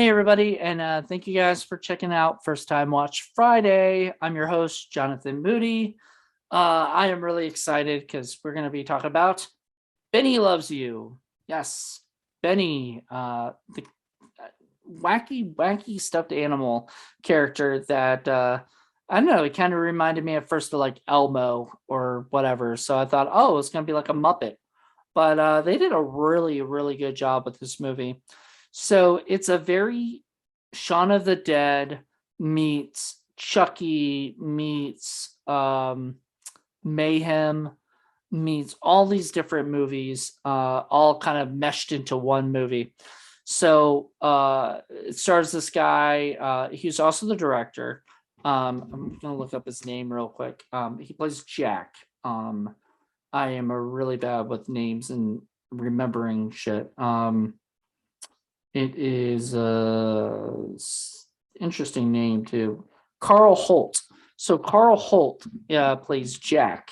Hey, everybody, and thank you guys for checking out First Time Watch Friday. I'm your host, Jonathan Moody. I am really excited because we're going to be talking about Benny Loves You. Yes, Benny, the wacky stuffed animal character that I don't know. It kind of reminded me at first of like Elmo or whatever. So I thought, oh, it's going to be like a Muppet, but they did a really good job with this movie. So it's a very Shaun of the Dead meets Chucky meets Mayhem meets all these different movies, all kind of meshed into one movie. So it stars this guy. He's also the director. I'm gonna look up his name real quick. He plays Jack. I am a really bad with names and remembering shit. It is a interesting name too. Carl Holt. So Carl Holt plays Jack.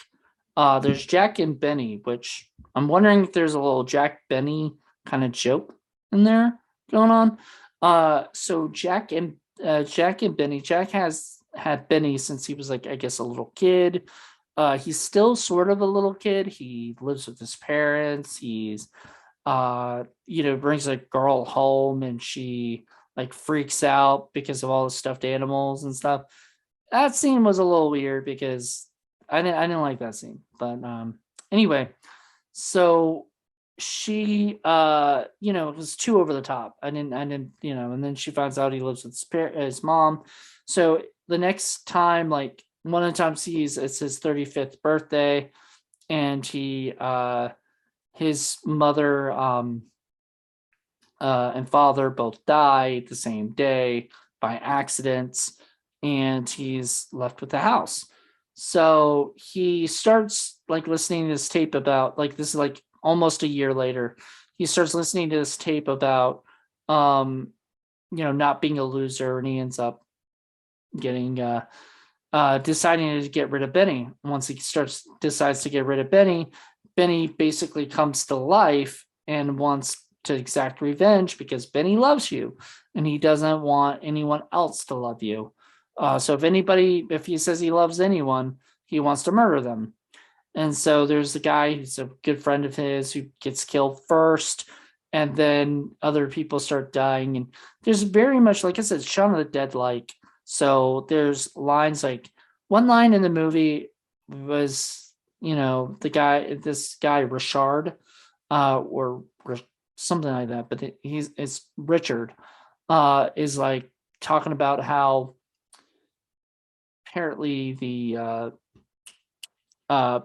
There's Jack and Benny, which I'm wondering if there's a little Jack Benny kind of joke in there going on. So Jack and Benny. Jack has had Benny since he was like I guess a little kid. He's still sort of a little kid. He lives with his parents. He's brings a girl home and she like freaks out because of all the stuffed animals and stuff. That scene was a little weird because I didn't like that scene. But anyway, so she it was too over the top. I didn't and then she finds out he lives with his mom. So the next time, like one of the times it's his 35th birthday, and his mother and father both die the same day by accidents, and he's left with the house. So he starts like listening to this tape about like this is like almost a year later. He starts listening to this tape about not being a loser, and he ends up getting deciding to get rid of Benny. Once he decides to get rid of Benny, Benny basically comes to life and wants to exact revenge because Benny loves you and he doesn't want anyone else to love you. So if he says he loves anyone, he wants to murder them. And so there's the guy who's a good friend of his who gets killed first, and then other people start dying. And there's very much, like I said, Shaun of the Dead like. So there's lines like one line in the movie was, this guy Richard, or something like that, but it's Richard, is like talking about how apparently the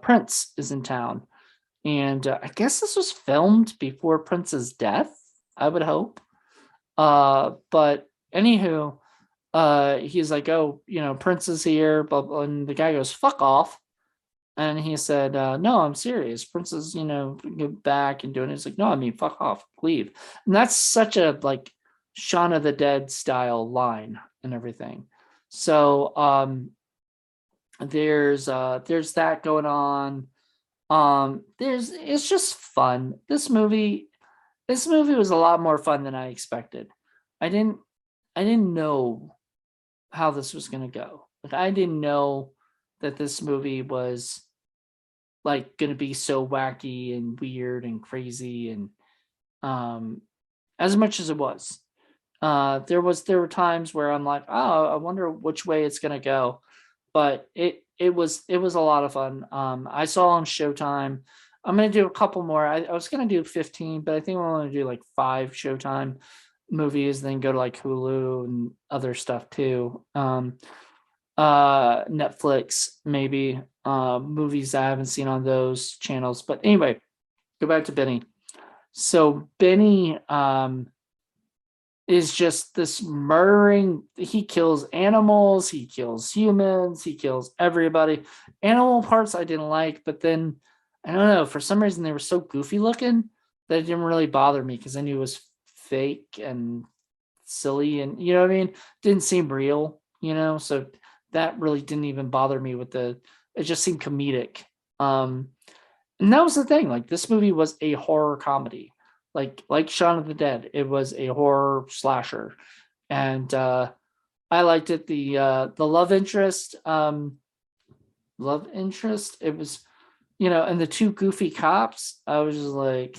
Prince is in town, and I guess this was filmed before Prince's death. I would hope, but anywho, he's like, oh, Prince is here, but and the guy goes, fuck off. And he said, no, I'm serious. Prince is, get back and doing it. He's like, no, I mean, fuck off, leave. And that's such a like Shaun of the Dead style line and everything. So there's that going on. It's just fun. This movie was a lot more fun than I expected. I didn't I didn't know how this was gonna go. Like I didn't know that this movie was like gonna be so wacky and weird and crazy and um as much as it was. There were times where I'm like, oh, I wonder which way it's gonna go. But it was a lot of fun. I saw on Showtime. I'm gonna do a couple more. I was gonna do 15, but I think I'm gonna do like 5 Showtime movies, then go to like Hulu and other stuff too. Netflix maybe, movies I haven't seen on those channels. But anyway, go back to Benny. So Benny is just this murdering. He kills animals, he kills humans, he kills everybody. Animal parts I didn't like, but then I don't know, for some reason they were so goofy looking that it didn't really bother me because I knew it was fake and silly, and you know what I mean, didn't seem real, so that really didn't even bother me. It just seemed comedic. And that was the thing, like this movie was a horror comedy. like Shaun of the Dead. It was a horror slasher, and I liked it. The love interest. It was, and the two goofy cops. I was just like,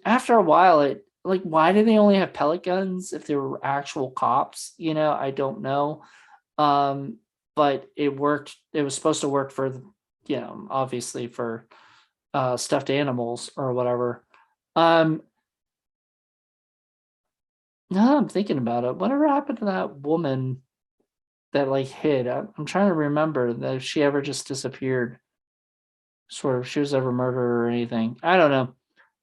after a while, it like, why do they only have pellet guns if they were actual cops? I don't know. Um, but it worked. It was supposed to work for, obviously for stuffed animals or whatever. Um, Now I'm thinking about it, whatever happened to that woman that like hid? I'm trying to remember that if she ever just disappeared, sort of, she was ever murdered or anything. I don't know.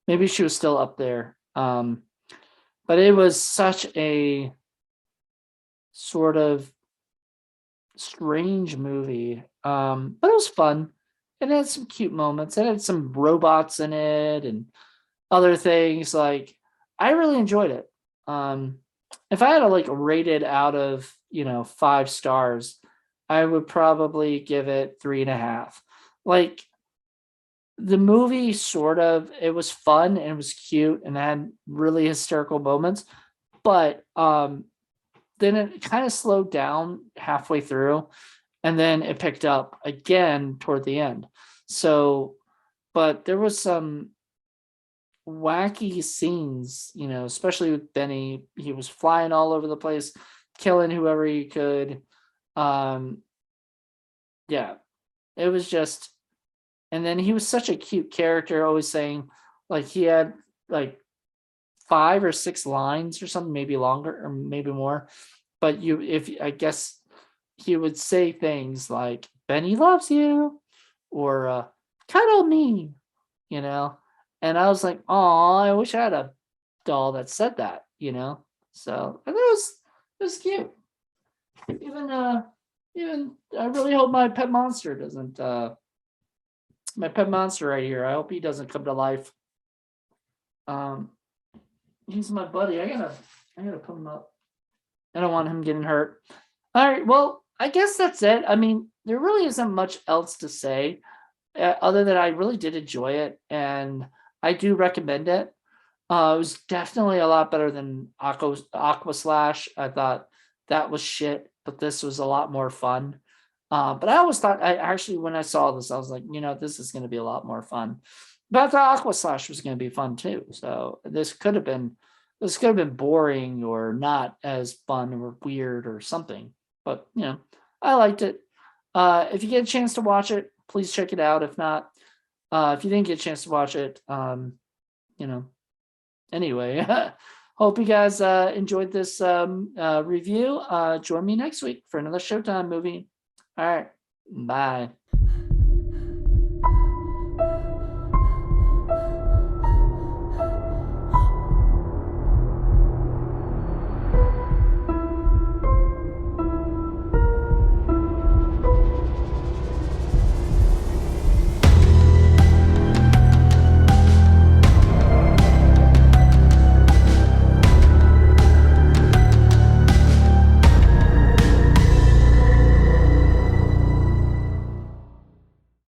Maybe she was still up there. But it was such a sort of strange movie. But it was fun. It had some cute moments. It had some robots in it and other things. Like, I really enjoyed it. Um, if I had to like rate it out of 5 stars, I would probably give it 3.5. Like, the movie, sort of, it was fun and it was cute and had really hysterical moments, but then it kind of slowed down halfway through, and then it picked up again toward the end. So, but there was some wacky scenes, especially with Benny. He was flying all over the place, killing whoever he could. Um, yeah, it was just, and then he was such a cute character, always saying, like, he had like 5 or 6 lines or something, maybe longer or maybe more. But if I guess he would say things like, Benny loves you, or cuddle me, you know. And I was like, oh, I wish I had a doll that said that. So, and it was cute. Even I really hope my pet monster doesn't my pet monster right here. I hope he doesn't come to life. Um, he's my buddy. I gotta put him up. I don't want him getting hurt. All right. Well, I guess that's it. I mean, there really isn't much else to say, other than I really did enjoy it and I do recommend it. It was definitely a lot better than Aqua Slash. I thought that was shit, but this was a lot more fun. But I always thought, I actually, when I saw this, I was like, this is going to be a lot more fun. But I thought Aqua Slash was going to be fun too. So this could have been boring or not as fun or weird or something. But I liked it. If you get a chance to watch it, please check it out. If not, if you didn't get a chance to watch it, you know, anyway, hope you guys enjoyed this review. Join me next week for another Showtime movie. All right, bye.